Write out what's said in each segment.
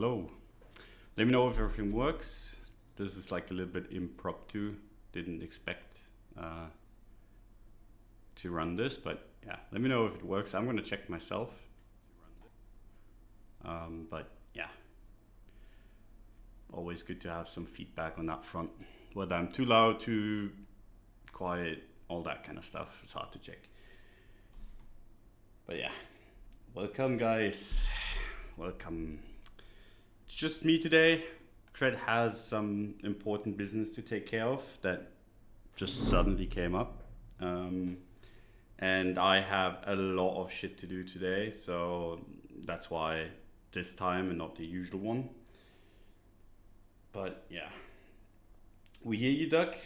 Hello. Let me know if everything works. This is like a little bit impromptu. Didn't expect to run this, but yeah, let me know if it works. I'm gonna check myself. But yeah, always good to have some feedback on that front. Whether I'm too loud, too quiet, all that kind of stuff. It's hard to check. But yeah, welcome guys. Welcome. It's just me today. Cred has some important business to take care of that just suddenly came up. And I have a lot of shit to do today, so that's why this time and not the usual one. But yeah, we hear you, Duck.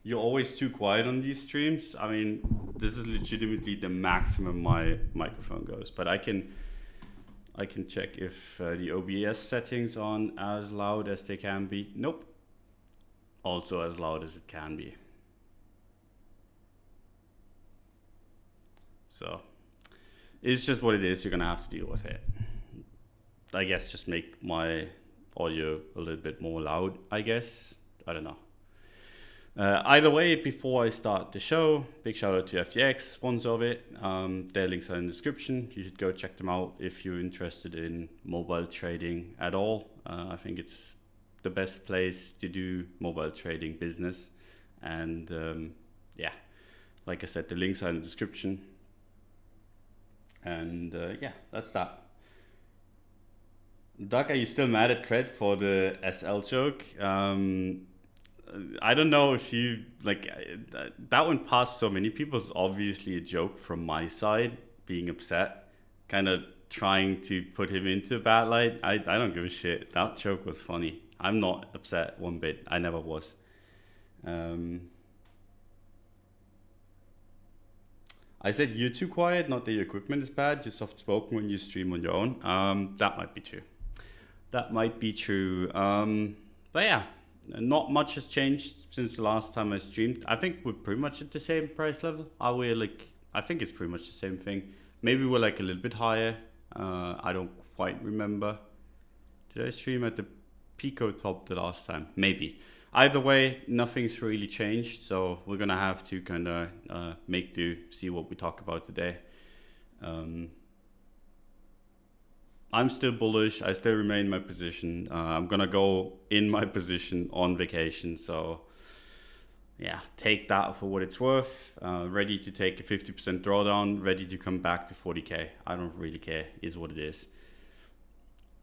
You're always too quiet on these streams. I mean, this is legitimately the maximum my microphone goes, but I can check if the OBS settings on as loud as they can be. Nope. Also as loud as it can be. So it's just what it is. You're gonna have to deal with it. I guess just make my audio a little bit more loud, I guess. I don't know. Either way, before I start the show, big shout out to FTX, sponsor of it. Their links are in the description. You should go check them out if you're interested in mobile trading at all. I think it's the best place to do mobile trading business. And yeah, like I said, the links are in the description. And yeah, that's that. Doug, are you still mad at Cred for the SL joke? I don't know if you like that one passed so many people. It's obviously a joke from my side, being upset, kind of trying to put him into a bad light. I don't give a shit. That joke was funny. I'm not upset one bit. I never was. I said you're too quiet, not that your equipment is bad. You're soft spoken when you stream on your own. That might be true. That might be true. But yeah. Not much has changed since the last time I streamed. I think we're pretty much at the same price level. Are we like, I think it's pretty much the same thing. Maybe we're like a little bit higher. I don't quite remember. Did I stream at the Pico top the last time? Maybe. Either way, nothing's really changed. So we're going to have to kind of make do, see what we talk about today. I'm still bullish. I still remain in my position. I'm gonna go in my position on vacation. So yeah, take that for what it's worth. Ready to take a 50% drawdown, ready to come back to 40K. I don't really care, is what it is.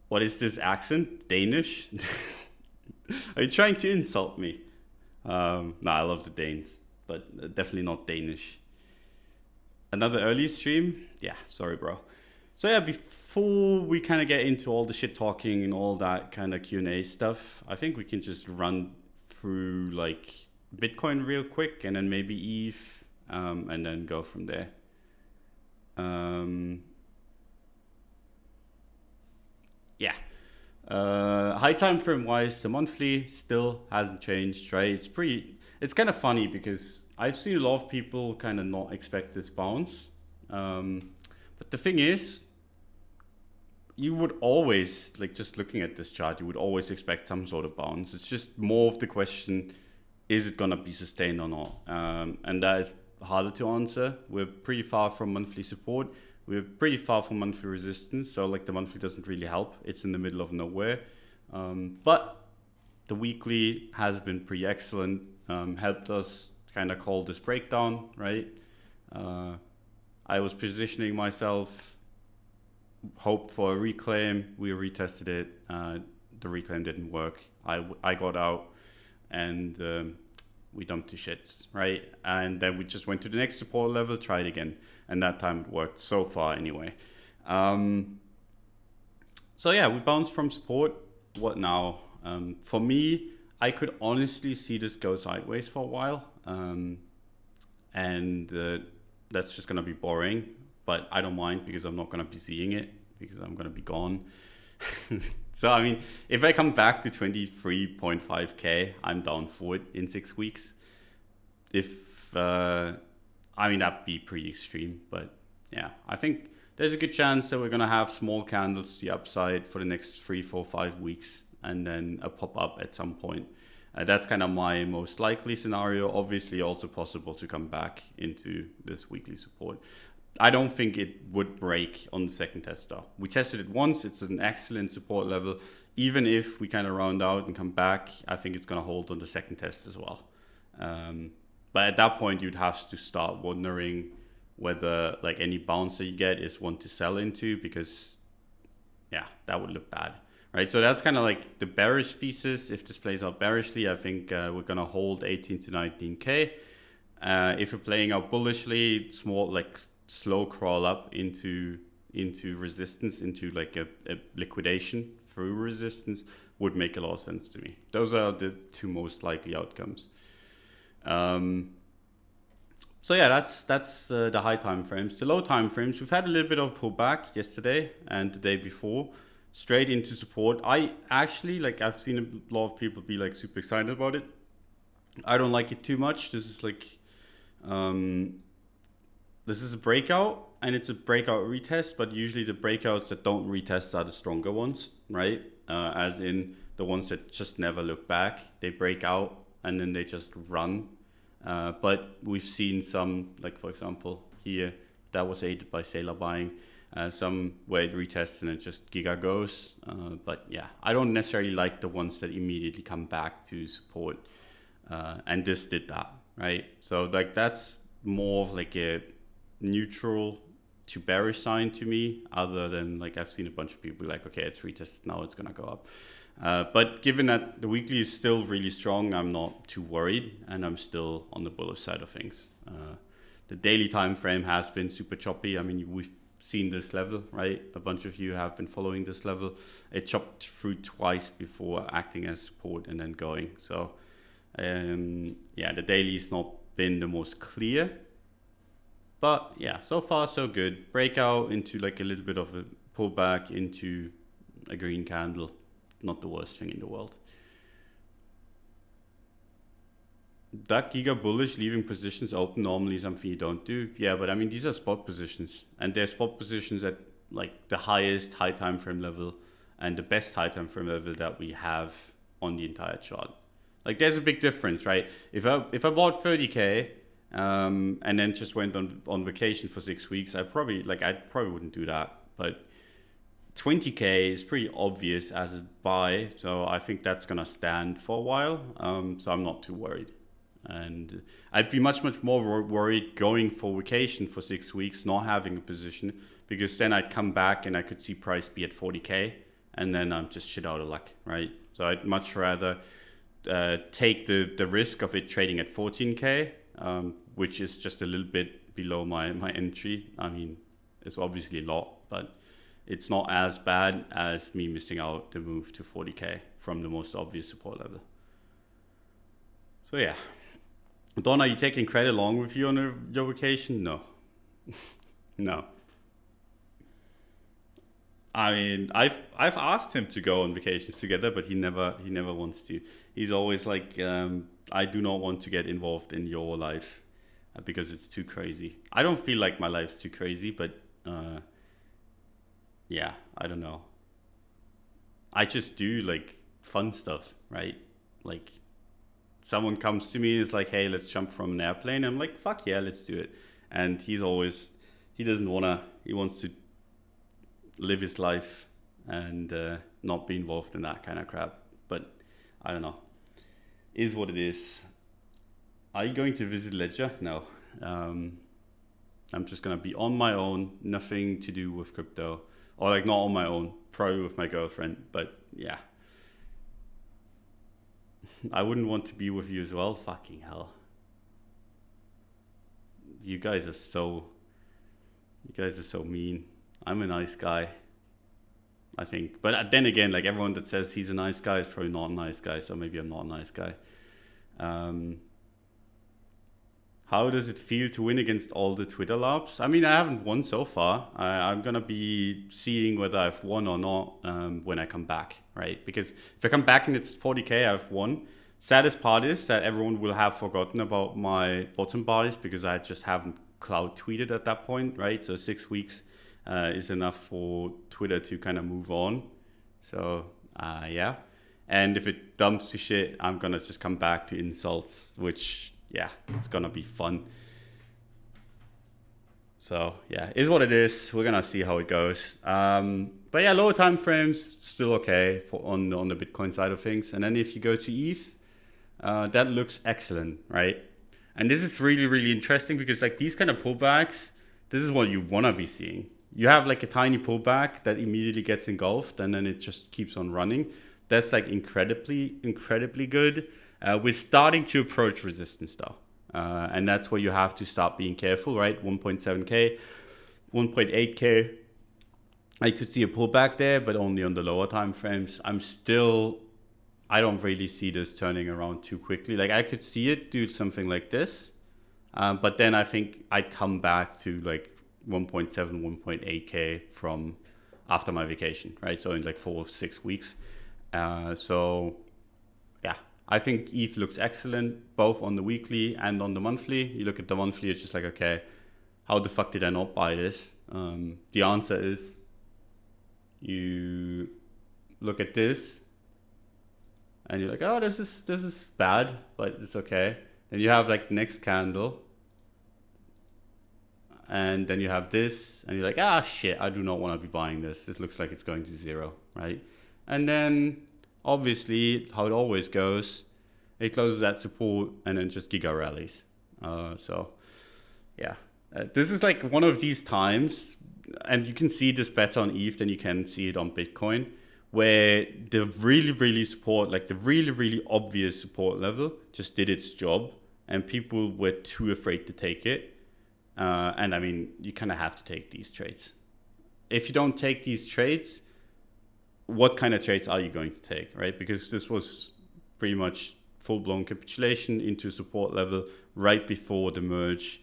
What is this accent? Danish? Are you trying to insult me? No, I love the Danes, but definitely not Danish. Another early stream? Yeah, sorry, bro. So yeah, before we kind of get into all the shit talking and all that kind of Q&A stuff, I think we can just run through like Bitcoin real quick and then maybe ETH and then go from there. Yeah. High time frame wise, the monthly still hasn't changed, right? It's kind of funny because I've seen a lot of people kind of not expect this bounce. But the thing is, you would always, like just looking at this chart, you would always expect some sort of bounce. It's just more of the question, is it going to be sustained or not? And that is harder to answer. We're pretty far from monthly support. We're pretty far from monthly resistance. So like the monthly doesn't really help. It's in the middle of nowhere. But the weekly has been pretty excellent. Helped us kind of call this breakdown, right? I was positioning myself, hoped for a reclaim. We retested it. The reclaim didn't work. I got out and we dumped two shits, right? And then we just went to the next support level, tried again. And that time it worked so far anyway. So yeah, we bounced from support. What now? For me, I could honestly see this go sideways for a while. And that's just going to be boring, but I don't mind because I'm not going to be seeing it because I'm going to be gone. So, I mean, if I come back to 23.5K, I'm down for it in 6 weeks. I mean, that'd be pretty extreme, but yeah, I think there's a good chance that we're going to have small candles to the upside for the next 3, 4, 5 weeks, and then a pop up at some point. That's kind of my most likely scenario. Obviously also possible to come back into this weekly support. I don't think it would break on the second test though. We tested it once, it's an excellent support level. Even if we kind of round out and come back, I think it's going to hold on the second test as well. But at that point, you'd have to start wondering whether like any bounce that you get is one to sell into, because yeah, that would look bad, right? So that's kind of like the bearish thesis. If this plays out bearishly, I think we're going to hold 18 to 19K. If we're playing out bullishly, it's more like slow crawl up into resistance, into like a liquidation through resistance would make a lot of sense to me. Those are the two most likely outcomes. So yeah, that's the high time frames. The low time frames, we've had a little bit of pullback yesterday and the day before, straight into support. I actually, like, I've seen a lot of people be like super excited about it. I don't like it too much. This is like, this is a breakout, and it's a breakout retest, but usually the breakouts that don't retest are the stronger ones, right? As in the ones that just never look back. They break out and then they just run. But we've seen some, like for example here, that was aided by Sailor buying, some where it retests and it just giga goes. But yeah, I don't necessarily like the ones that immediately come back to support. And this did that, right? So like that's more of like a neutral to bearish sign to me, other than like I've seen a bunch of people like, okay, it's retested, now it's gonna go up. But given that the weekly is still really strong, I'm not too worried, and I'm still on the bullish side of things. The daily time frame has been super choppy. I mean, we've seen this level, right? A bunch of you have been following this level. It chopped through twice before acting as support and then going. So yeah, the daily's not been the most clear, but yeah, so far so good. Breakout into like a little bit of a pullback into a green candle. Not the worst thing in the world. That giga bullish, leaving positions open, normally something you don't do. Yeah, but I mean, these are spot positions, and they're spot positions at like the highest high time frame level and the best high time frame level that we have on the entire chart. Like there's a big difference, right? If I bought 30K and then just went on vacation for 6 weeks, I probably wouldn't do that. But 20K is pretty obvious as a buy, so I think that's gonna stand for a while. So I'm not too worried, and I'd be much more worried going for vacation for 6 weeks, not having a position, because then I'd come back and I could see price be at 40K, and then I'm just shit out of luck, right? So I'd much rather take the risk of it trading at 14K, which is just a little bit below my entry. I mean, it's obviously a lot, but it's not as bad as me missing out the move to 40K from the most obvious support level. So yeah. Don, are you taking credit along with you on your vacation? No. No. I mean, I've asked him to go on vacations together, but he never wants to. He's always like, I do not want to get involved in your life because it's too crazy. I don't feel like my life's too crazy, but yeah, I don't know. I just do like fun stuff, right? Like someone comes to me and is like, hey, let's jump from an airplane. I'm like, fuck yeah, let's do it. And he wants to live his life and not be involved in that kind of crap. But I don't know. Is what it is. Are you going to visit Ledger? No. I'm just going to be on my own, nothing to do with crypto. Or like not on my own, probably with my girlfriend, but yeah. I wouldn't want to be with you as well, fucking hell. You guys are so mean. I'm a nice guy, I think. But then again, like everyone that says he's a nice guy is probably not a nice guy, so maybe I'm not a nice guy. How does it feel to win against all the Twitter labs? I mean, I haven't won so far. I'm going to be seeing whether I've won or not when I come back, right? Because if I come back and it's 40K, I've won. Saddest part is that everyone will have forgotten about my bottom buys because I just haven't cloud tweeted at that point, right? So 6 weeks is enough for Twitter to kind of move on. So yeah, and if it dumps to shit, I'm gonna just come back to insults, which yeah, it's gonna be fun. So yeah, is what it is. We're gonna see how it goes. But yeah, lower time frames still okay for on the Bitcoin side of things. And then if you go to ETH, that looks excellent, right? And this is really, really interesting because like these kind of pullbacks, this is what you wanna be seeing. You have like a tiny pullback that immediately gets engulfed and then it just keeps on running. That's like incredibly, incredibly good. We're starting to approach resistance though. And that's where you have to start being careful, right? 1.7K, 1.8K. I could see a pullback there, but only on the lower time frames. I don't really see this turning around too quickly. Like I could see it do something like this, but then I think I'd come back to like 1.7, 1.8K from after my vacation, right? So in like 4 or 6 weeks. So yeah, I think ETH looks excellent, both on the weekly and on the monthly. You look at the monthly, it's just like, okay, how the fuck did I not buy this? The answer is you look at this and you're like, oh, this is bad, but it's okay. Then you have like the next candle, and then you have this, and you're like, ah, shit, I do not want to be buying this. This looks like it's going to zero, right? And then obviously, how it always goes, it closes at support and then just giga rallies. So yeah, this is like one of these times, and you can see this better on ETH than you can see it on Bitcoin, where the really, really support, like the really, really obvious support level just did its job and people were too afraid to take it. And I mean, you kind of have to take these trades. If you don't take these trades, what kind of trades are you going to take, right? Because this was pretty much full-blown capitulation into support level right before the merge.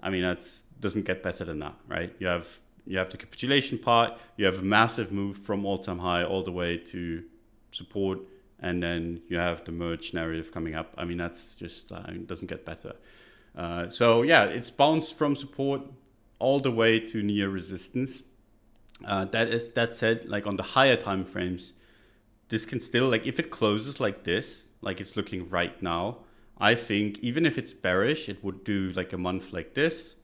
I mean, that doesn't get better than that, right? You have the capitulation part, you have a massive move from all-time high all the way to support, and then you have the merge narrative coming up. I mean, that's just, it doesn't get better. So yeah, it's bounced from support all the way to near resistance. That said, like on the higher time frames, this can still, like if it closes like this, like it's looking right now, I think even if it's bearish, it would do like a month like this,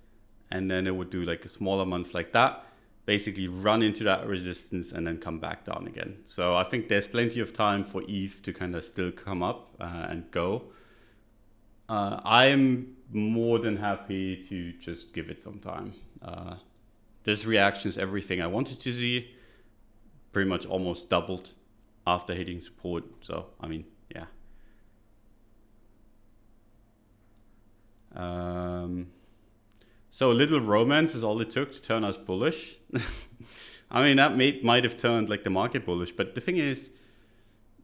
and then it would do like a smaller month like that, basically run into that resistance and then come back down again. So I think there's plenty of time for ETH to kind of still come up and go. I'm more than happy to just give it some time. This reaction is everything I wanted to see, pretty much almost doubled after hitting support. So, I mean, yeah. So a little romance is all it took to turn us bullish. I mean, that might have turned like the market bullish, but the thing is,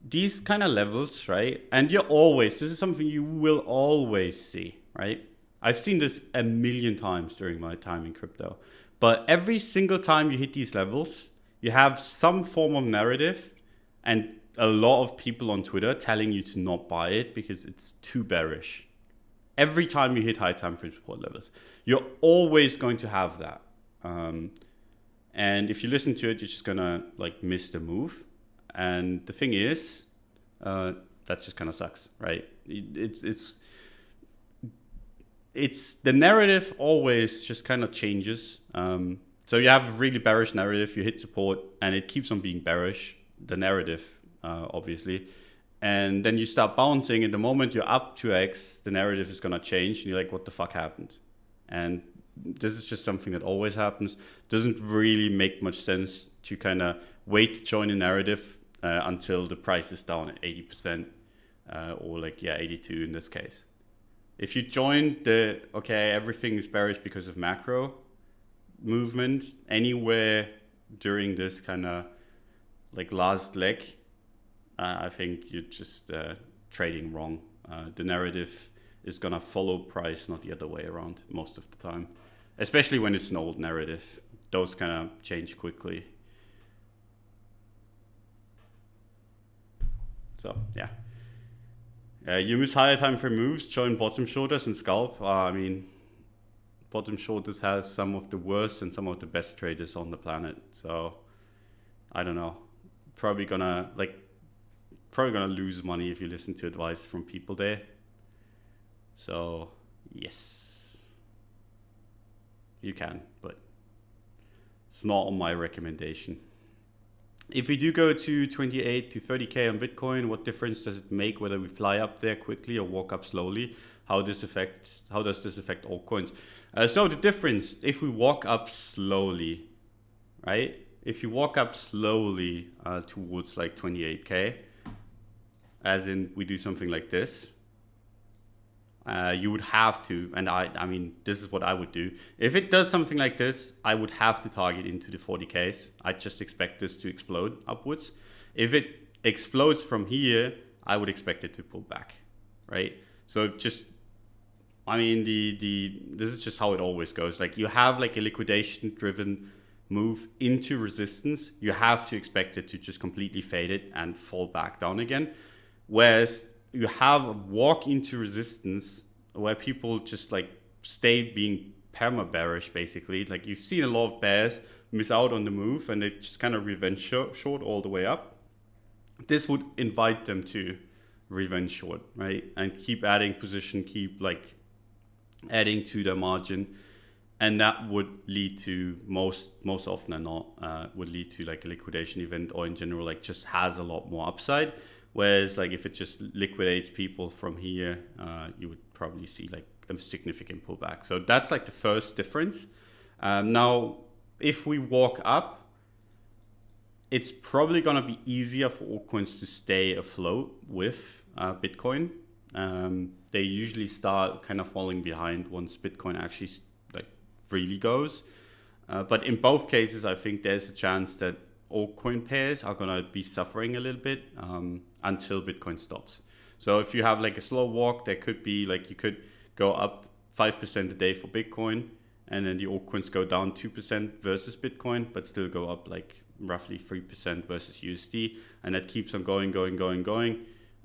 these kind of levels, right? And this is something you will always see, right? I've seen this a million times during my time in crypto, but every single time you hit these levels, you have some form of narrative and a lot of people on Twitter telling you to not buy it because it's too bearish. Every time you hit high time frame support levels, you're always going to have that. And if you listen to it, you're just gonna like miss the move. And the thing is, that just kind of sucks, right? It's the narrative always just kind of changes. So you have a really bearish narrative, you hit support, and it keeps on being bearish, the narrative, obviously. And then you start bouncing, and the moment you're up 2x, the narrative is going to change, and you're like, what the fuck happened? And this is just something that always happens. Doesn't really make much sense to kind of wait to join a narrative until the price is down at 80%, or like, yeah, 82 in this case. If you join everything is bearish because of macro movement anywhere during this kind of like last leg, I think you're just trading wrong. The narrative is gonna follow price, not the other way around most of the time, especially when it's an old narrative. Those kind of change quickly. So yeah. You miss higher time frame moves, join bottom shoulders and scalp. I mean, bottom shorters has some of the worst and some of the best traders on the planet. So I don't know. Probably gonna lose money if you listen to advice from people there. So yes, you can, but it's not on my recommendation. If we do go to 28 to 30K on Bitcoin, what difference does it make whether we fly up there quickly or walk up slowly? How does this affect altcoins? So the difference, if we walk up slowly, right? If you walk up slowly towards like 28K, as in we do something like this, you would have to, and I mean, this is what I would do. If it does something like this, I would have to target into the 40Ks. I just expect this to explode upwards. If it explodes from here, I would expect it to pull back, right? So just, I mean, this is just how it always goes. Like you have like a liquidation driven move into resistance, you have to expect it to just completely fade it and fall back down again. Whereas you have a walk into resistance where people just like stay being perma bearish basically. Like you've seen a lot of bears miss out on the move and they just kind of revenge short all the way up. This would invite them to revenge short, right? And keep adding position, keep like adding to their margin. And that would lead to most often than not, would lead to like a liquidation event, or in general, like just has a lot more upside. Whereas like if it just liquidates people from here, you would probably see like a significant pullback. So that's like the first difference. Now, if we walk up, it's probably gonna be easier for altcoins to stay afloat with Bitcoin. They usually start kind of falling behind once Bitcoin actually like really goes. But in both cases, I think there's a chance that altcoin pairs are gonna be suffering a little bit until Bitcoin stops. So if you have like a slow walk, there could be like you could go up 5% a day for Bitcoin, and then the altcoins go down 2% versus Bitcoin, but still go up like roughly 3% versus USD, and that keeps on going,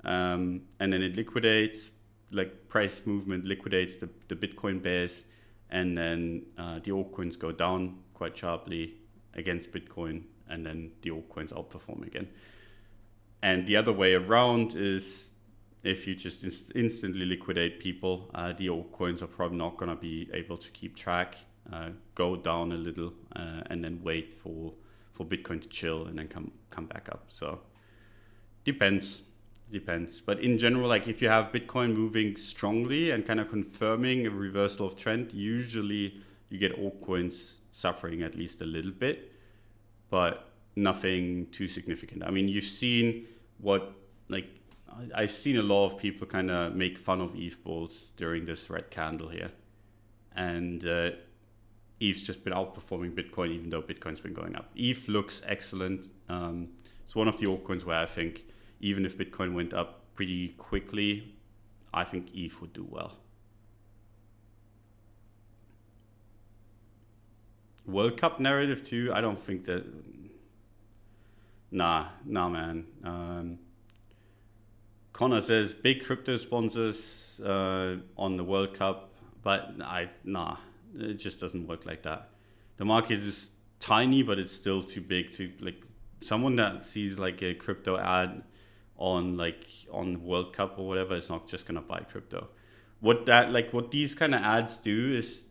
and then it liquidates, like price movement liquidates the Bitcoin bears, and then the altcoins go down quite sharply against Bitcoin, and then the altcoins outperform again. And the other way around is if you just instantly liquidate people, the altcoins are probably not going to be able to keep track, go down a little, and then wait for Bitcoin to chill and then come back up. So depends. But in general, like if you have Bitcoin moving strongly and kind of confirming a reversal of trend, usually you get altcoins suffering at least a little bit, but nothing too significant. I mean, you've seen I've seen a lot of people kind of make fun of ETH bulls during this red candle here, and ETH's just been outperforming Bitcoin even though Bitcoin's been going up. ETH looks excellent. It's one of the altcoins where I think even if Bitcoin went up pretty quickly, I think ETH would do well. World Cup narrative too, I don't think that, nah man. Connor says big crypto sponsors on the World Cup, but it just doesn't work like that. The market is tiny, but it's still too big to like someone that sees like a crypto ad on World Cup or whatever is not just gonna buy crypto. What these kind of ads do is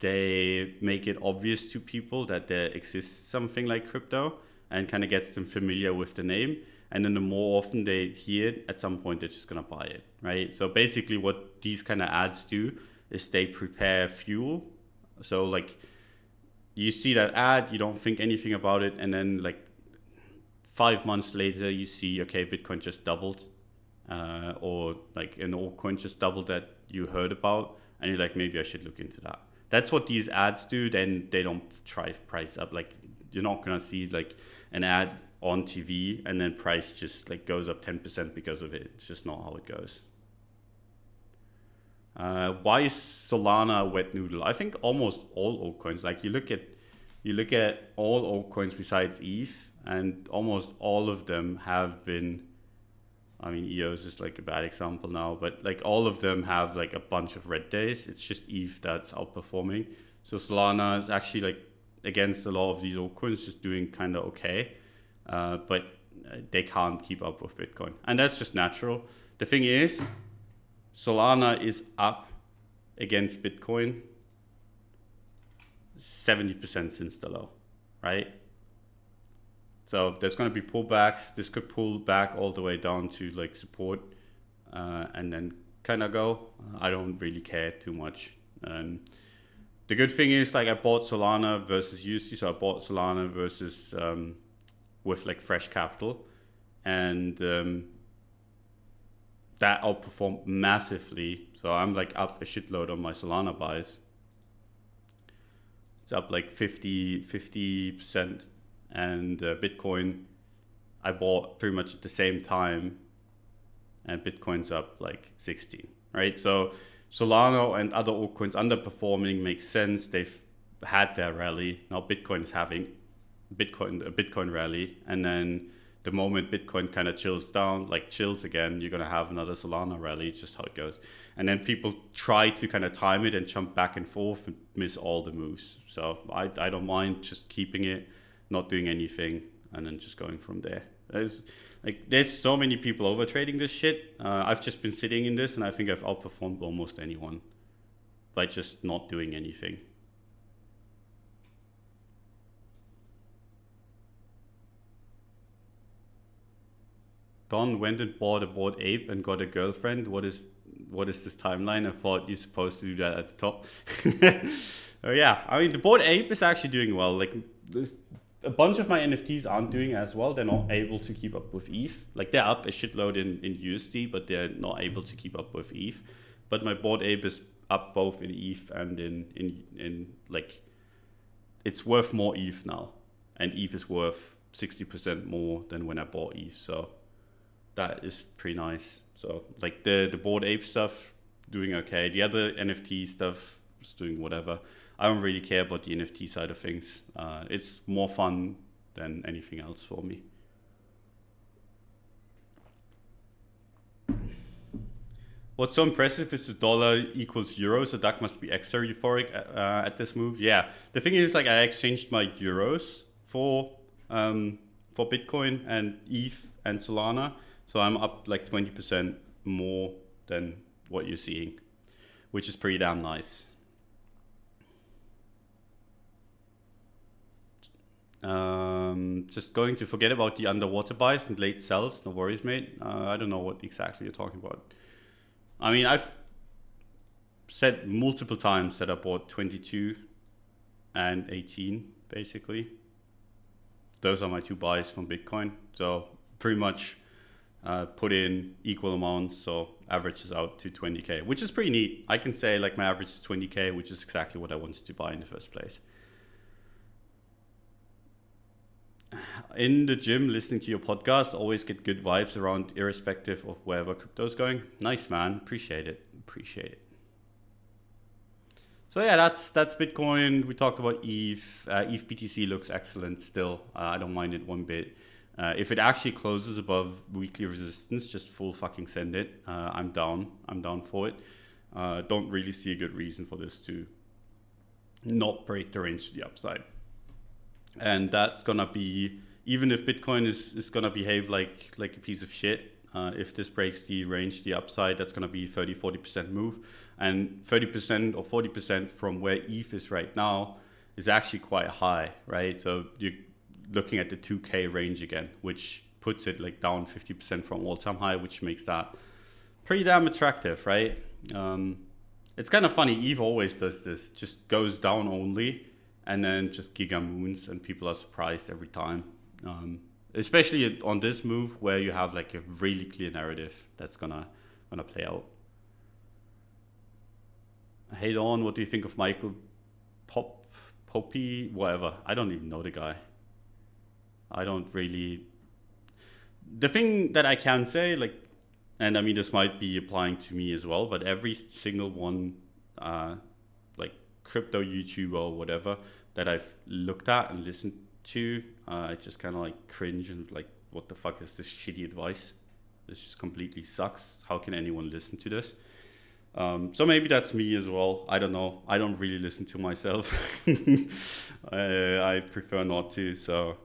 they make it obvious to people that there exists something like crypto and kind of gets them familiar with the name. And then the more often they hear it, at some point they're just gonna buy it, right? So basically what these kind of ads do is they prepare fuel. So like you see that ad, you don't think anything about it, and then like 5 months later you see, okay, Bitcoin just doubled, or like an altcoin just doubled that you heard about, and you're like, maybe I should look into that. That's what these ads do. Then they don't drive price up. Like you're not gonna see like an ad on TV and then price just like goes up 10% because of it. It's just not how it goes. Why is Solana a wet noodle? I think almost all altcoins. Like you look at all altcoins besides ETH, and almost all of them have been I mean, EOS is like a bad example now, but like all of them have like a bunch of red days. It's just ETH that's outperforming. So Solana is actually like against a lot of these altcoins just doing kind of okay, but they can't keep up with Bitcoin. And that's just natural. The thing is, Solana is up against Bitcoin 70% since the low, right? So there's going to be pullbacks. This could pull back all the way down to like support and then kind of go. I don't really care too much. The good thing is like I bought Solana versus USD. So I bought Solana versus with like fresh capital, and that outperformed massively. So I'm like up a shitload on my Solana buys. It's up like 50%. And Bitcoin, I bought pretty much at the same time, and Bitcoin's up like 16, right? So Solana and other altcoins underperforming makes sense. They've had their rally. Now Bitcoin is having a Bitcoin rally, and then the moment Bitcoin kind of chills again, you're gonna have another Solana rally. It's just how it goes. And then people try to kind of time it and jump back and forth and miss all the moves. So I don't mind just keeping it, not doing anything, and then just going from there. There's so many people over trading this shit. I've just been sitting in this, and I think I've outperformed almost anyone by just not doing anything. Don went and bought a Bored Ape and got a girlfriend. What is this timeline? I thought you're supposed to do that at the top. Oh yeah, I mean the Bored Ape is actually doing well. Like a bunch of my NFTs aren't doing as well. They're not able to keep up with ETH. Like they're up a shitload in USD, but they're not able to keep up with ETH. But my Bored Ape is up both in ETH and in like, it's worth more ETH now, and ETH is worth 60% more than when I bought ETH. So that is pretty nice. So like the Bored Ape stuff doing okay. The other NFT stuff is doing whatever. I don't really care about the NFT side of things. It's more fun than anything else for me. What's so impressive is the dollar equals euro, so that must be extra euphoric at this move. Yeah, the thing is, like, I exchanged my euros for Bitcoin and ETH and Solana, so I'm up like 20% more than what you're seeing, which is pretty damn nice. Just going to forget about the underwater buys and late sells. No worries, mate. I don't know what exactly you're talking about. I mean, I've said multiple times that I bought 22 and 18, basically. Those are my two buys from Bitcoin. So pretty much put in equal amounts, so averages out to 20K, which is pretty neat. I can say like my average is 20K, which is exactly what I wanted to buy in the first place. In the gym, listening to your podcast, always get good vibes around, irrespective of wherever crypto's going. Nice, man. Appreciate it. So yeah, that's Bitcoin. We talked about ETH. ETH BTC looks excellent still. I don't mind it one bit. If it actually closes above weekly resistance, just full fucking send it. I'm down. I'm down for it. Don't really see a good reason for this to not break the range to the upside. And that's gonna be, even if Bitcoin is gonna behave like a piece of shit, if this breaks the range to the upside, that's gonna be 30-40% move. And 30% or 40% from where ETH is right now is actually quite high, right? So you're looking at the 2K range again, which puts it like down 50% from all-time high, which makes that pretty damn attractive, right? It's kind of funny, ETH always does this, just goes down only, and then just giga moons, and people are surprised every time. Especially on this move where you have like a really clear narrative that's gonna play out. Hey Dawn, what do you think of Michael Poppy? Whatever. I don't even know the guy. I don't really. The thing that I can say, like, and I mean this might be applying to me as well, but every single one, like crypto YouTuber or whatever that I've looked at and listened to, I just kind of like cringe and like, what the fuck is this shitty advice? this just completely sucks. How can anyone listen to this? So maybe that's me as well. I don't know. I don't really listen to myself. I prefer not to, so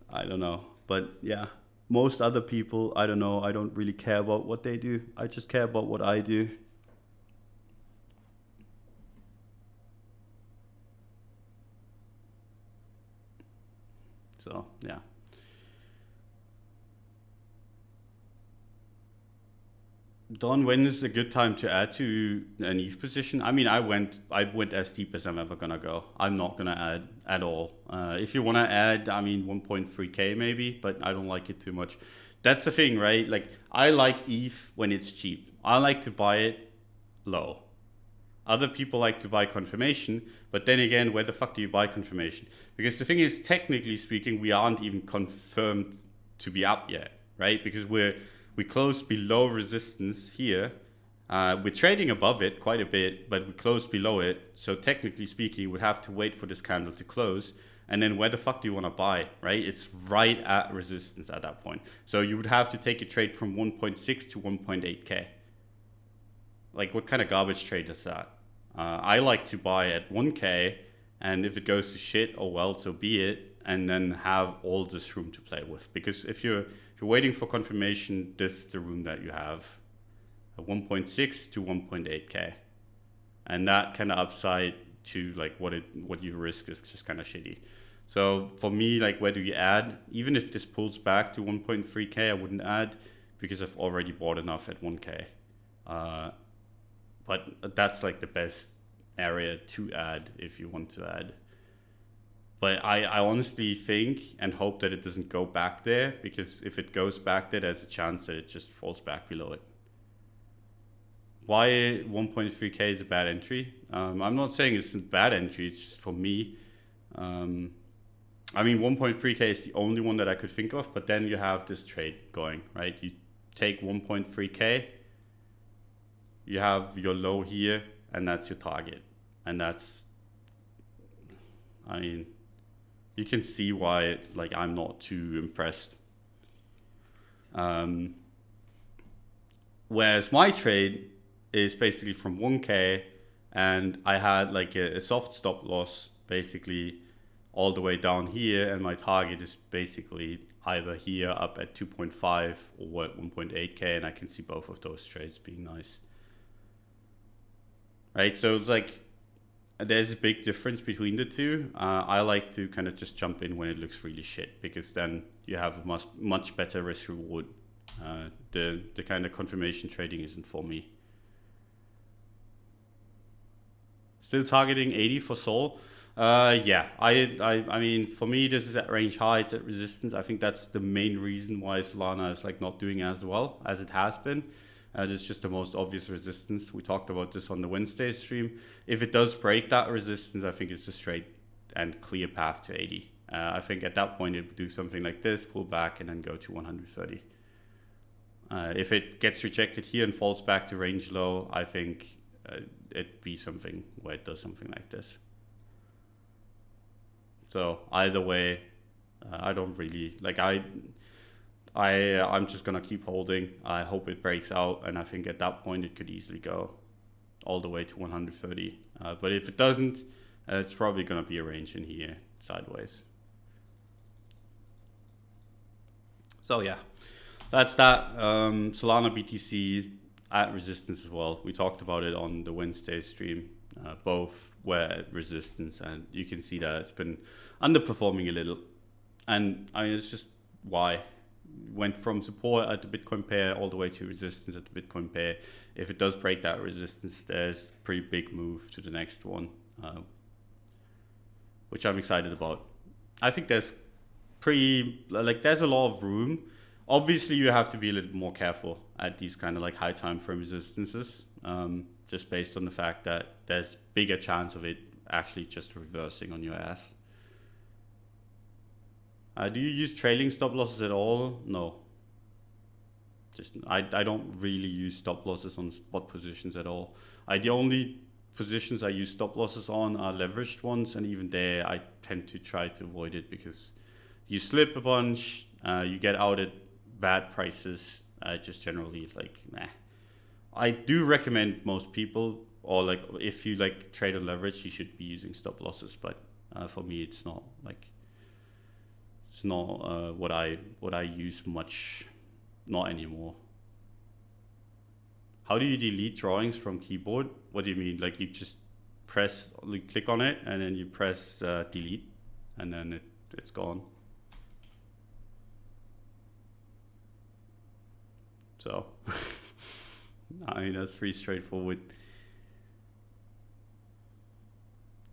I don't know. But yeah, most other people, I don't know. I don't really care about what they do. I just care about what I do. So yeah. Don, when is a good time to add to an ETH position? I mean, I went as deep as I'm ever gonna go. I'm not gonna add at all. If you wanna add, I mean, 1.3K maybe, but I don't like it too much. That's the thing, right? Like, I like ETH when it's cheap. I like to buy it low. Other people like to buy confirmation, but then again, where the fuck do you buy confirmation? Because the thing is, technically speaking, we aren't even confirmed to be up yet, right? Because we closed below resistance here. We're trading above it quite a bit, but we closed below it. So technically speaking, we have to wait for this candle to close. And then where the fuck do you want to buy, right? It's right at resistance at that point. So you would have to take a trade from 1.6 to 1.8K. Like, what kind of garbage trade is that? I like to buy at 1K, and if it goes to shit, oh well, so be it, and then have all this room to play with. Because if you're waiting for confirmation, this is the room that you have, 1.6 to 1.8K, and that kind of upside to like what you risk is just kind of shitty. So for me, like, where do you add? Even if this pulls back to 1.3K, I wouldn't add because I've already bought enough at 1K. But that's like the best area to add if you want to add. But I honestly think and hope that it doesn't go back there, because if it goes back there, there's a chance that it just falls back below it. Why 1.3K is a bad entry? I'm not saying it's a bad entry, it's just for me. I mean, 1.3K is the only one that I could think of, but then you have this trade going, right? You take 1.3K, you have your low here, and that's your target. And that's, I mean, you can see why, like, I'm not too impressed. Whereas my trade is basically from 1K, and I had like a soft stop loss basically all the way down here, and my target is basically either here up at 2.5 or at 1.8K, and I can see both of those trades being nice. Right, so it's like there's a big difference between the two. I like to kind of just jump in when it looks really shit, because then you have a much better risk reward. The kind of confirmation trading isn't for me. Still targeting 80 for Sol. Yeah, I mean, for me, this is at range high, it's at resistance. I think that's the main reason why Solana is like not doing as well as it has been. It's just the most obvious resistance. We talked about this on the Wednesday stream. If it does break that resistance, I think it's a straight and clear path to 80. I think at that point it would do something like this, pull back, and then go to 130. If it gets rejected here and falls back to range low, I think it'd be something where it does something like this. So either way, I don't really like. I'm just gonna keep holding. I hope it breaks out, and I think at that point it could easily go all the way to 130. But if it doesn't, it's probably gonna be a range in here sideways. So yeah, that's that. Solana BTC at resistance as well. We talked about it on the Wednesday stream. Both were at resistance, and you can see that it's been underperforming a little. And I mean, it's just why. Went from support at the Bitcoin pair all the way to resistance at the Bitcoin pair. If it does break that resistance, there's a pretty big move to the next one, which I'm excited about. I think there's there's a lot of room. Obviously, you have to be a little more careful at these kind of like high time frame resistances, just based on the fact that there's bigger chance of it actually just reversing on your ass. Do you use trailing stop losses at all? No. Just I don't really use stop losses on spot positions at all. The only positions I use stop losses on are leveraged ones, and even there I tend to try to avoid it, because you slip a bunch, you get out at bad prices, just generally like, meh. I do recommend most people, or like if you like trade on leverage, you should be using stop losses. But for me, it's not like, it's not what I use much, not anymore. How do you delete drawings from keyboard? What do you mean? Like you just click on it and then you press delete, and then it's gone. So, I mean, that's pretty straightforward.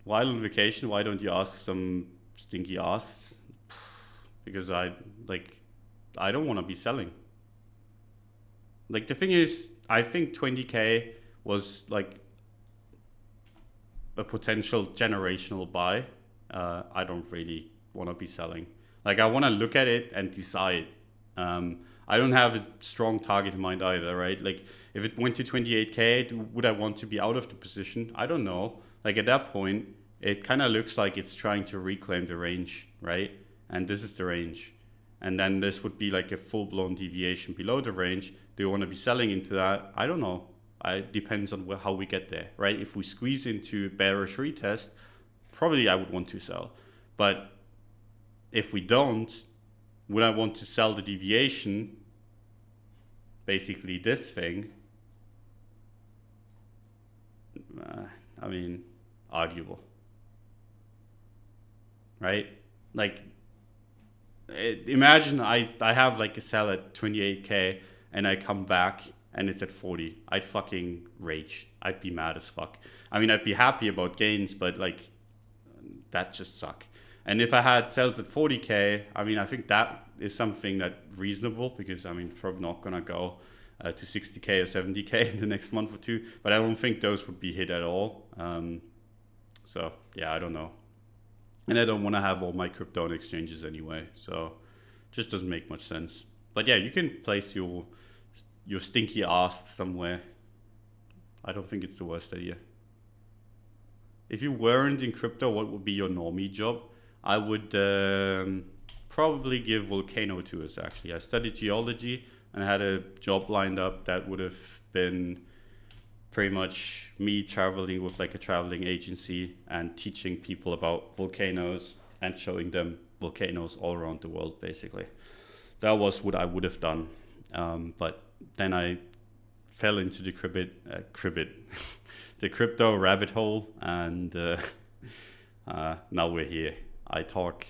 While on vacation, why don't you ask some stinky asks? Because I don't want to be selling. Like the thing is, I think 20K was like a potential generational buy. I don't really want to be selling. Like I want to look at it and decide. I don't have a strong target in mind either, right? Like if it went to 28K, would I want to be out of the position? I don't know. Like at that point, it kind of looks like it's trying to reclaim the range, right? And this is the range. And then this would be like a full-blown deviation below the range. Do you want to be selling into that? I don't know. It depends on how we get there, right? If we squeeze into a bearish retest, probably I would want to sell. But if we don't, would I want to sell the deviation? Basically this thing. I mean, arguable. Right? Like, imagine I have like a sell at 28K and I come back and it's at 40. I'd fucking rage. I'd be mad as fuck. I mean, I'd be happy about gains, but like, that just suck. And if I had sells at 40K, I mean, I think that is something that reasonable, because I mean, probably not gonna go to 60K or 70K in the next month or two, but I don't think those would be hit at all. So yeah, I don't know. And I don't want to have all my crypto on exchanges anyway, so just doesn't make much sense. But yeah, you can place your stinky asks somewhere. I don't think it's the worst idea. If you weren't in crypto, what would be your normie job? I would probably give volcano tours, actually. I studied geology and I had a job lined up that would have been pretty much me traveling with like a traveling agency and teaching people about volcanoes and showing them volcanoes all around the world, basically. That was what I would have done. But then I fell into the the crypto rabbit hole, and now we're here. I talk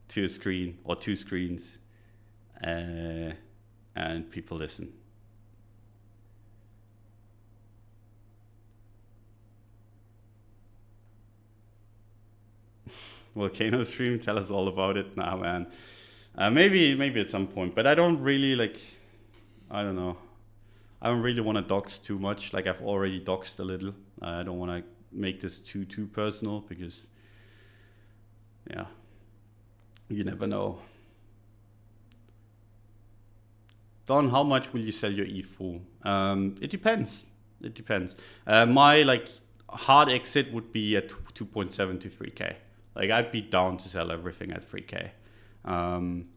to a screen or two screens, and people listen. Volcano stream, tell us all about it. Nah, man. Maybe at some point, but I don't really like. I don't know. I don't really want to dox too much. Like I've already doxed a little. I don't want to make this too personal, because yeah, you never know. Don, how much will you sell your ETH for? It depends. It depends. My like hard exit would be at 2.7 to 3K. Like I'd be down to sell everything at 3K.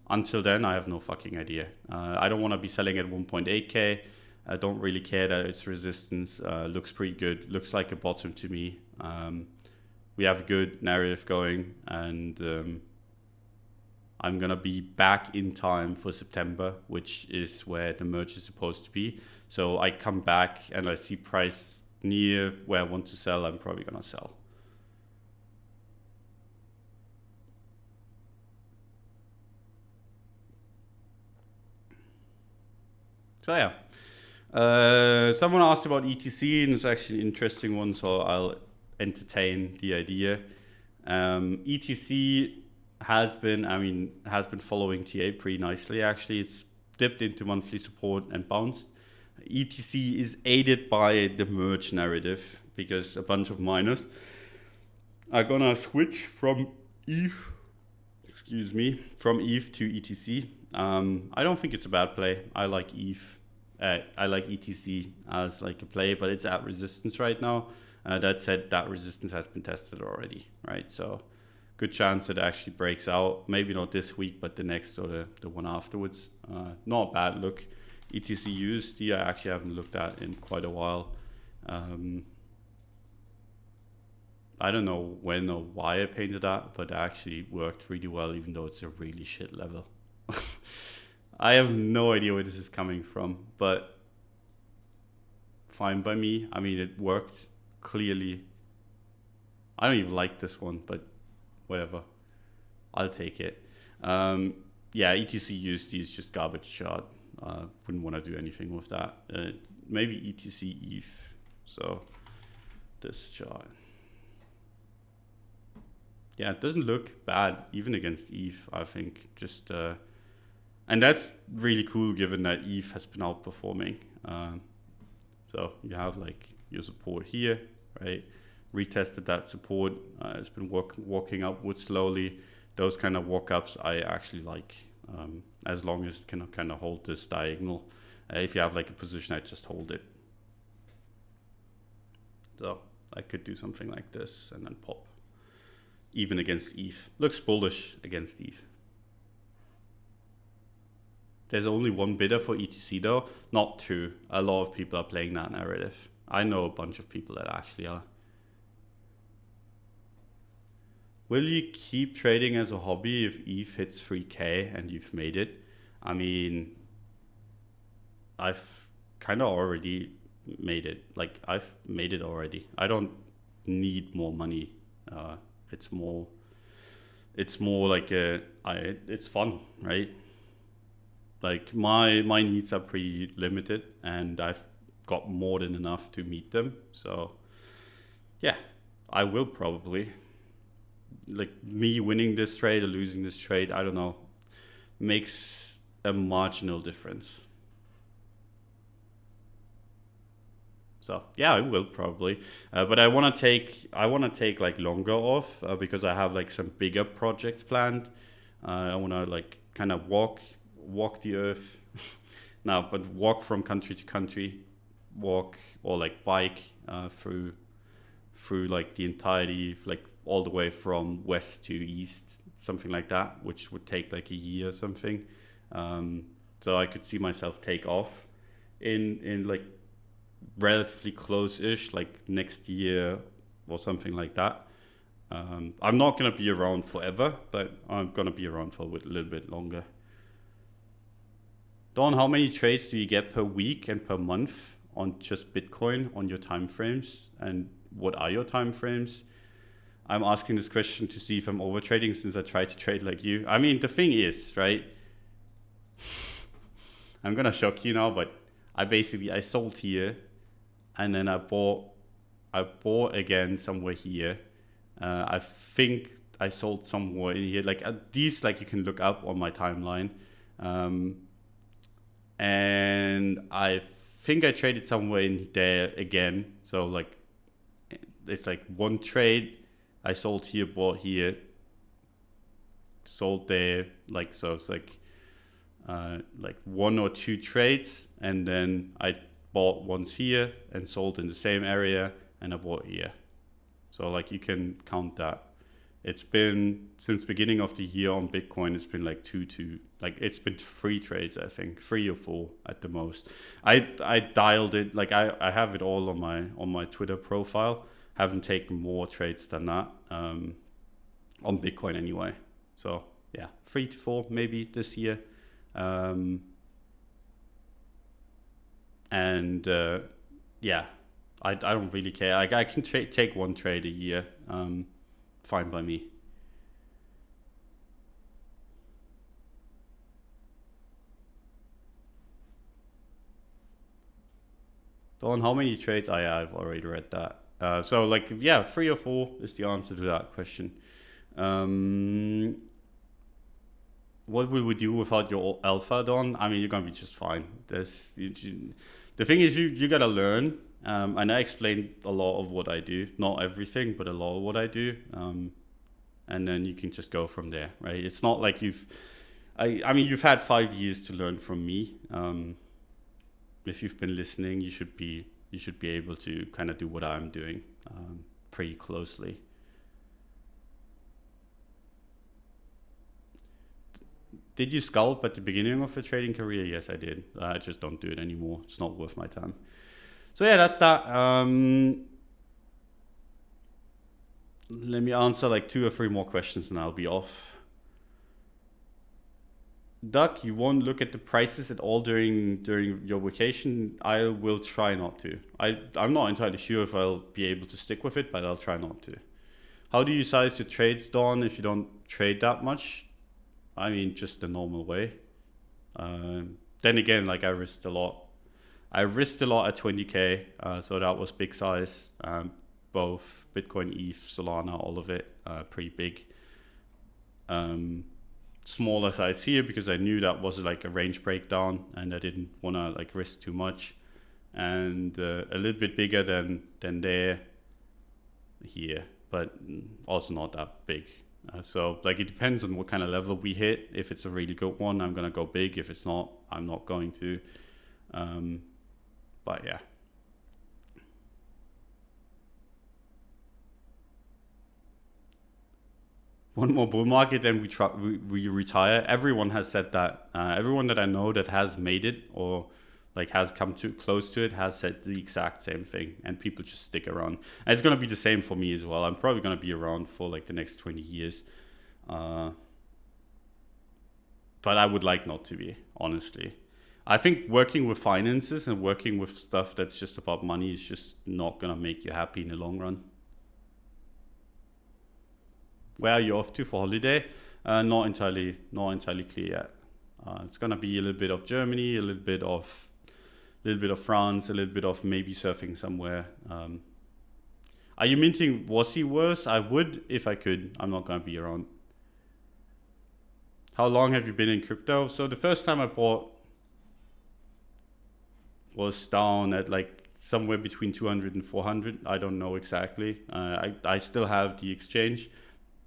Until then, I have no fucking idea. I don't want to be selling at 1.8K. I don't really care that its resistance looks pretty good. Looks like a bottom to me. We have a good narrative going, and I'm gonna be back in time for September, which is where the merge is supposed to be. So I come back and I see price near where I want to sell. I'm probably gonna sell. So yeah, someone asked about ETC, and it's actually an interesting one, so I'll entertain the idea. ETC has been following TA pretty nicely. Actually, it's dipped into monthly support and bounced. ETC is aided by the merge narrative, because a bunch of miners are gonna switch from ETH, from ETH to ETC. I don't think it's a bad play. I like ETH. I like ETC as like a play, but it's at resistance right now. That said, that resistance has been tested already, right? So good chance it actually breaks out. Maybe not this week, but the next or the one afterwards. Not a bad look. ETC USD I actually haven't looked at in quite a while. I don't know when or why I painted that, but it actually worked really well, even though it's a really shit level. I have no idea where this is coming from, but fine by me. I mean, it worked clearly. I don't even like this one, but whatever. I'll take it. Yeah, ETC USD is just garbage chart. Wouldn't want to do anything with that. Maybe ETC ETH. So this chart. Yeah, it doesn't look bad even against ETH, I think. Just and that's really cool given that ETH has been outperforming. So you have like your support here, right? Retested that support. It's been walking upwards slowly. Those kind of walk-ups I actually like, as long as it can kind of hold this diagonal. If you have like a position, I just hold it. So I could do something like this and then pop. Even against ETH. Looks bullish against ETH. There's only one bidder for ETC though, not two. A lot of people are playing that narrative. I know a bunch of people that actually are. Will you keep trading as a hobby if ETH hits 3K and you've made it? I mean, I've kind of already made it. Like, I've made it already. I don't need more money. It's more like it's fun, right? Like my needs are pretty limited and I've got more than enough to meet them. So yeah, I will probably, like, me winning this trade or losing this trade, I don't know, makes a marginal difference. So yeah, I will probably, but I want to take like longer off because I have like some bigger projects planned. I want to like kind of walk the earth now, but walk from country to country, walk or like bike through like the entirety, like all the way from west to east, something like that, which would take like a year or something. So I could see myself take off in like relatively close-ish, like next year or something like that. I'm not gonna be around forever, but I'm gonna be around for a little bit longer. Don, how many trades do you get per week and per month on just Bitcoin on your time frames? And what are your time frames? I'm asking this question to see if I'm overtrading since I try to trade like you. I mean, the thing is, right? I'm gonna shock you now, but I sold here and then I bought again somewhere here. I think I sold somewhere in here. Like these, like you can look up on my timeline. And I think I traded somewhere in there again. So like, it's like one trade. I sold here, bought here, sold there. Like, so it's like one or two trades. And then I bought once here and sold in the same area and I bought here. So like you can count that. It's been since beginning of the year on Bitcoin, it's been like it's been 3 trades, I think, 3 or 4 at the most. I dialed it, like I have it all on my Twitter profile. Haven't taken more trades than that on Bitcoin anyway. So yeah, 3 to 4 maybe this year. Yeah, I don't really care. I can take one trade a year. Fine by me. Don, how many trades? I've already read that. So like, yeah, 3 or 4 is the answer to that question. What will we do without your alpha, Don? I mean, you're gonna be just fine. The thing is, you gotta learn. And I explained a lot of what I do, not everything, but a lot of what I do. And then you can just go from there, right? It's not like I mean, you've had 5 years to learn from me. If you've been listening, you should be able to kind of do what I'm doing pretty closely. Did you scalp at the beginning of your trading career? Yes, I did. I just don't do it anymore. It's not worth my time. So yeah, that's that. Let me answer like 2 or 3 more questions and I'll be off. Duck, you won't look at the prices at all during your vacation. I will try not to. I'm not entirely sure if I'll be able to stick with it, but I'll try not to. How do you size your trades, Don, if you don't trade that much? I mean, just the normal way. Then again, like I risked a lot. I risked a lot at 20K, so that was big size. Both Bitcoin, ETH, Solana, all of it, pretty big. Smaller size here because I knew that was like a range breakdown and I didn't want to like risk too much. And a little bit bigger than there here, but also not that big. So like it depends on what kind of level we hit. If it's a really good one, I'm gonna go big. If it's not, I'm not going to. But yeah. One more bull market, then we retire. Everyone has said that. Everyone that I know that has made it or like has come too close to it has said the exact same thing, and people just stick around. And it's gonna be the same for me as well. I'm probably gonna be around for like the next 20 years. But I would like not to be, honestly. I think working with finances and working with stuff that's just about money is just not gonna make you happy in the long run. Where are you off to for holiday? Not entirely clear yet. It's gonna be a little bit of Germany, a little bit of France, a little bit of maybe surfing somewhere. Are you minting Wasi worse? I would if I could. I'm not gonna be around. How long have you been in crypto? So the first time I bought was down at like somewhere between 200 and 400. I don't know exactly. I still have the exchange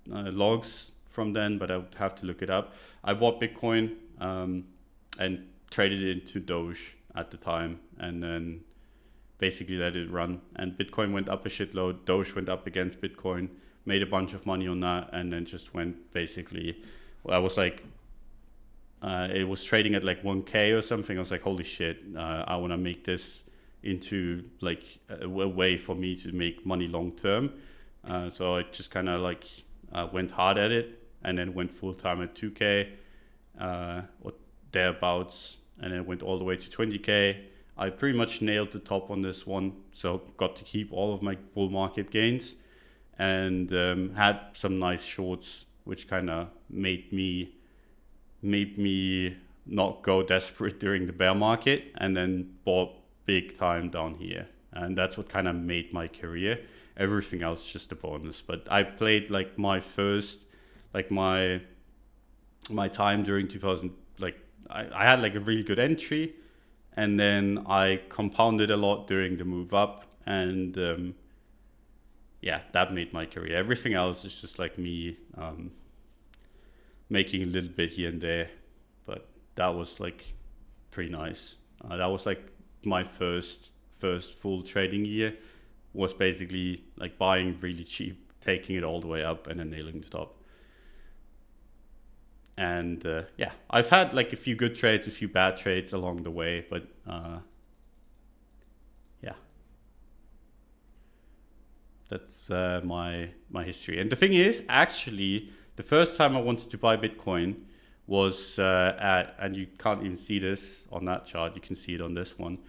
logs from then, but I would have to look it up. I bought Bitcoin and traded it into Doge at the time, and then basically let it run. And Bitcoin went up a shitload. Doge went up against Bitcoin. Made a bunch of money on that, and then just went basically. I was like, it was trading at like 1K or something. I was like, holy shit! I want to make this into like a way for me to make money long term. So I just kind of like. Went hard at it and then went full time at 2K or thereabouts, and then went all the way to 20K. I pretty much nailed the top on this one, so got to keep all of my bull market gains and had some nice shorts, which kind of made me not go desperate during the bear market, and then bought big time down here. And that's what kind of made my career. Everything else just a bonus. But I played like my first, like my time during 2000, like I had like a really good entry, and then I compounded a lot during the move up, and yeah, that made my career. Everything else is just like me making a little bit here and there, but that was like pretty nice. That was like my first full trading year. Was basically like buying really cheap, taking it all the way up, and then nailing the top. And yeah, I've had like a few good trades, a few bad trades along the way, but yeah, that's my history. And the thing is, actually, the first time I wanted to buy Bitcoin was and you can't even see this on that chart, you can see it on this one.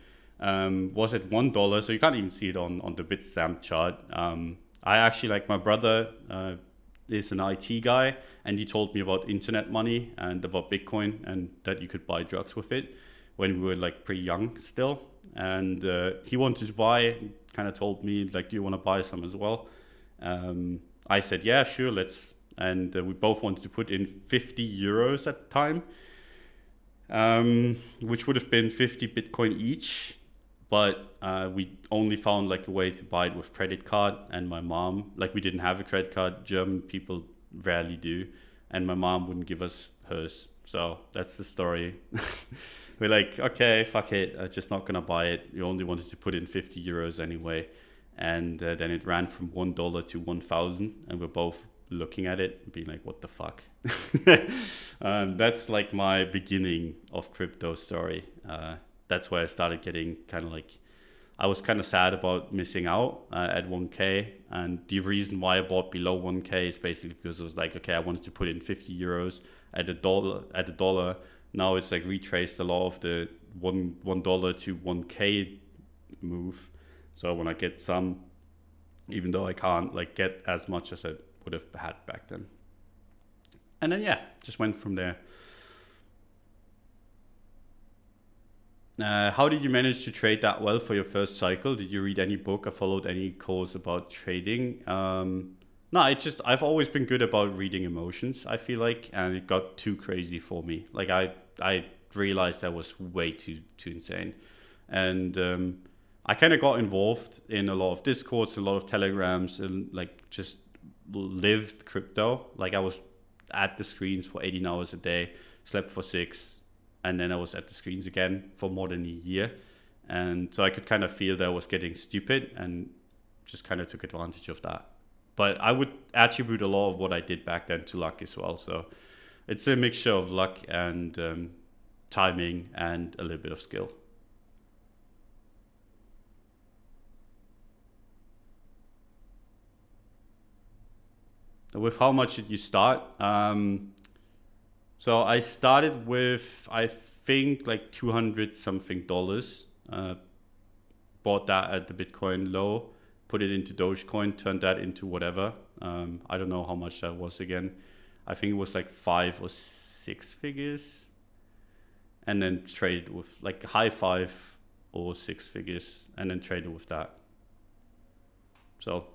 Was at $1, so you can't even see it on the Bitstamp chart. I actually, like, my brother is an IT guy, and he told me about internet money and about Bitcoin, and that you could buy drugs with it when we were like pretty young still. And he wanted to buy, kind of told me like, do you want to buy some as well? I said, yeah, sure, let's. And we both wanted to put in 50 euros at the time, which would have been 50 Bitcoin each. But we only found like a way to buy it with credit card, and my mom, like, we didn't have a credit card. German people rarely do, and my mom wouldn't give us hers. So that's the story. We're like, okay, fuck it, I'm just not gonna buy it. We only wanted to put in 50 euros anyway, and then it ran from $1 to 1,000, and we're both looking at it and being like, what the fuck? That's like my beginning of crypto story. That's where I started getting kind of like, I was kind of sad about missing out at 1K. And the reason why I bought below 1K is basically because it was like, okay, I wanted to put in 50 euros at a dollar. Now it's like retraced a lot of the $1 to 1K move. So I want to get some, even though I can't like get as much as I would have had back then. And then, yeah, just went from there. How did you manage to trade that well for your first cycle? Did you read any book or followed any course about trading? No, I've always been good about reading emotions, I feel like, and it got too crazy for me. Like I realized that was way too insane. And I kind of got involved in a lot of discords, a lot of telegrams, and like just lived crypto. Like I was at the screens for 18 hours a day, slept for 6, and then I was at the screens again for more than a year. And so I could kind of feel that I was getting stupid and just kind of took advantage of that. But I would attribute a lot of what I did back then to luck as well. So it's a mixture of luck and timing and a little bit of skill. With how much did you start? So I started with, I think, like 200 something dollars. Bought that at the Bitcoin low, put it into Dogecoin, turned that into whatever. I don't know how much that was again. I think it was like 5 or 6 figures. And then traded with like high 5 or 6 figures and then traded with that. So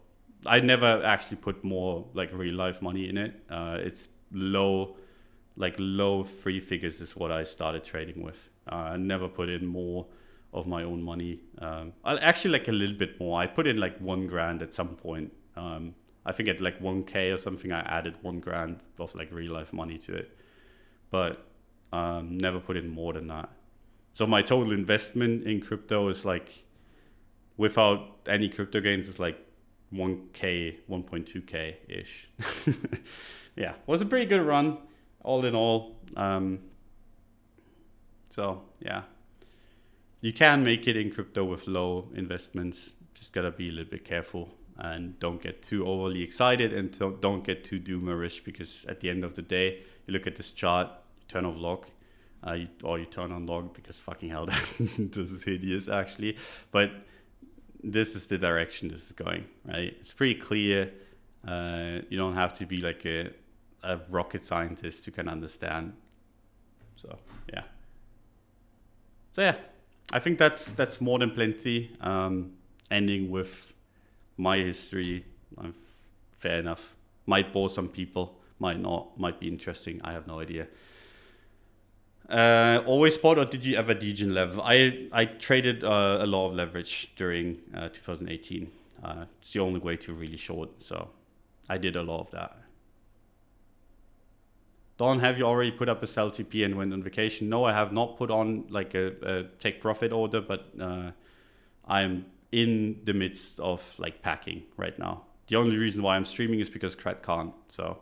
I never actually put more like real life money in it. It's low 3 figures is what I started trading with. I never put in more of my own money. I actually like a little bit more. I put in like $1,000 at some point. I think at like 1K or something, I added $1,000 of like real life money to it, but never put in more than that. So my total investment in crypto is like, without any crypto gains, is like 1K, 1.2K ish. Yeah, was a pretty good run all in all. So yeah, you can make it in crypto with low investments. Just gotta be a little bit careful and don't get too overly excited and don't get too doomerish, because at the end of the day, you look at this chart, you turn off log, or you turn on log, because fucking hell, this is hideous actually. But this is the direction this is going, right? It's pretty clear. You don't have to be like a rocket scientist to kind of understand. So yeah, I think that's more than plenty. Ending with my history, fair enough. Might bore some people, might not, might be interesting. I have no idea. Always spot, or did you ever degen level? I traded a lot of leverage during 2018. It's the only way to really short, so I did a lot of that. Don, have you already put up a sell TP and went on vacation? No, I have not put on like a take profit order, but I'm in the midst of like packing right now. The only reason why I'm streaming is because Cred can't. So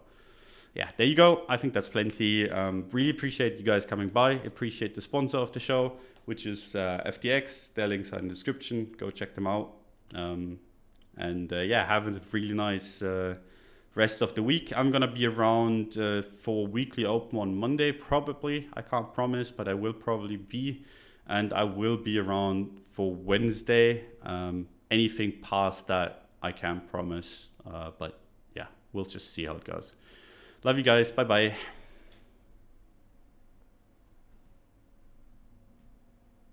yeah, there you go. I think that's plenty. Really appreciate you guys coming by. Appreciate the sponsor of the show, which is FTX. Their links are in the description. Go check them out. Yeah, have a really nice rest of the week. I'm gonna be around for weekly open on Monday, probably. I can't promise, but I will probably be. And I will be around for Wednesday. Anything past that, I can't promise. But yeah, we'll just see how it goes. Love you guys. Bye bye.